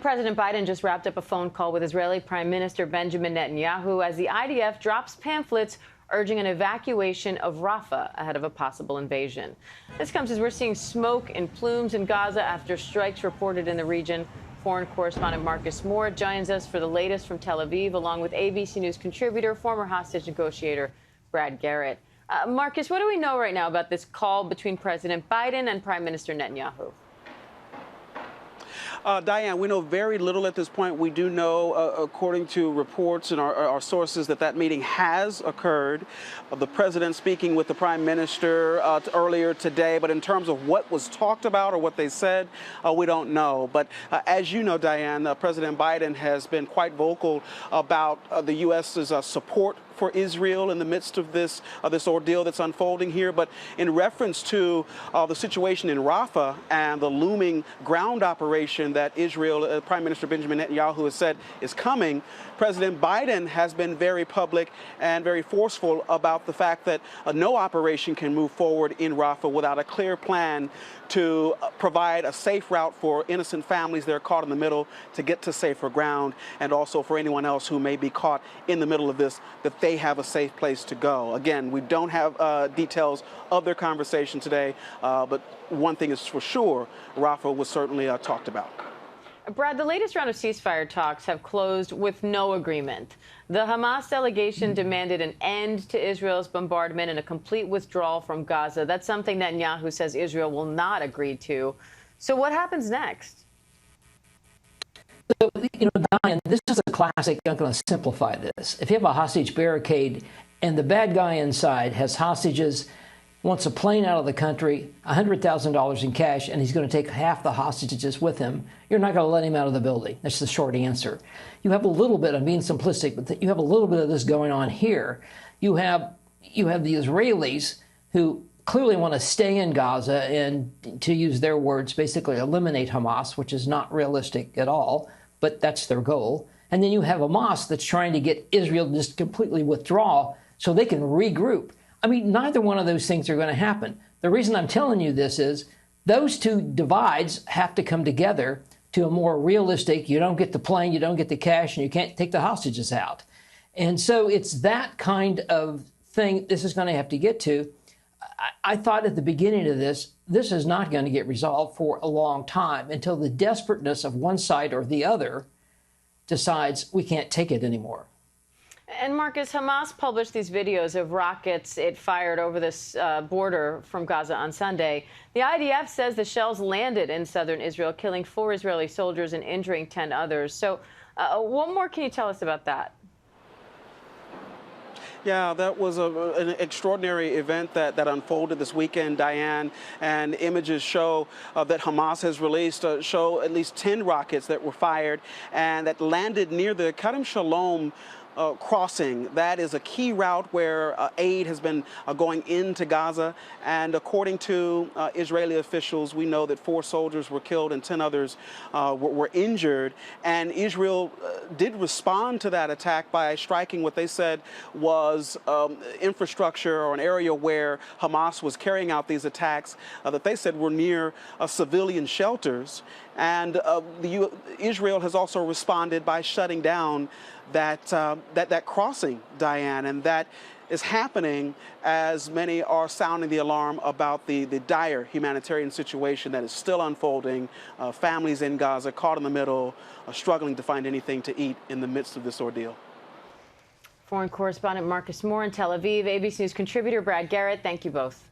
President Biden just wrapped up a phone call with Israeli Prime Minister Benjamin Netanyahu as the IDF drops pamphlets urging an evacuation of Rafah ahead of a possible invasion. This comes as we're seeing smoke and plumes in Gaza after strikes reported in the region. Foreign correspondent Marcus Moore joins us for the latest from Tel Aviv, along with ABC News contributor, former hostage negotiator Brad Garrett. Marcus, what do we know right now about this call between President Biden and Prime Minister Netanyahu? Diane, we know very little at this point. We do know, according to reports and our sources, that meeting has occurred. The president speaking with the prime minister earlier today. But in terms of what was talked about or what they said, we don't know. But as you know, Diane, President Biden has been quite vocal about the U.S.'s support for Israel in the midst of this ordeal that's unfolding here. But in reference to the situation in Rafah and the looming ground operation that Israel, Prime Minister Benjamin Netanyahu has said is coming, President Biden has been very public and very forceful about the fact that no operation can move forward in Rafah without a clear plan to provide a safe route for innocent families that are caught in the middle to get to safer ground, and also for anyone else who may be caught in the middle of this, that they have a safe place to go. Again, we don't have details of their conversation today, but one thing is for sure, Rafah was certainly talked about. Brad, the latest round of ceasefire talks have closed with no agreement. The Hamas delegation demanded an end to Israel's bombardment and a complete withdrawal from Gaza. That's something Netanyahu says Israel will not agree to. So what happens next? So, Diane, this is a classic. I'm going to simplify this. If you have a hostage barricade and the bad guy inside has hostages, wants a plane out of the country, $100,000 in cash, and he's going to take half the hostages with him, you're not going to let him out of the building. That's the short answer. You have a little bit, I'm being simplistic, but you have a little bit of this going on here. You have the Israelis who clearly want to stay in Gaza and, to use their words, basically eliminate Hamas, which is not realistic at all, but that's their goal. And then you have Hamas that's trying to get Israel to just completely withdraw so they can regroup. I mean, neither one of those things are going to happen. The reason I'm telling you this is those two divides have to come together to a more realistic, you don't get the plane, you don't get the cash, and you can't take the hostages out. And so it's that kind of thing this is going to have to get to. I thought at the beginning of this is not going to get resolved for a long time until the desperateness of one side or the other decides we can't take it anymore. And Marcus, Hamas published these videos of rockets it fired over this border from Gaza on Sunday. The IDF says the shells landed in southern Israel, killing 4 Israeli soldiers and injuring 10 others. So what more can you tell us about that? Yeah, that was an extraordinary event that unfolded this weekend, Diane, and images show that Hamas has released show at least 10 rockets that were fired and that landed near the Kerem Shalom crossing. That is a key route where aid has been going into Gaza. And according to Israeli officials, we know that 4 soldiers were killed and 10 others were injured. And Israel did respond to that attack by striking what they said was infrastructure or an area where Hamas was carrying out these attacks that they said were near civilian shelters. And Israel has also responded by shutting down that crossing, Diane, and that is happening as many are sounding the alarm about the dire humanitarian situation that is still unfolding. Families in Gaza caught in the middle, struggling to find anything to eat in the midst of this ordeal. Foreign correspondent Marcus Moore in Tel Aviv, ABC News contributor Brad Garrett, thank you both.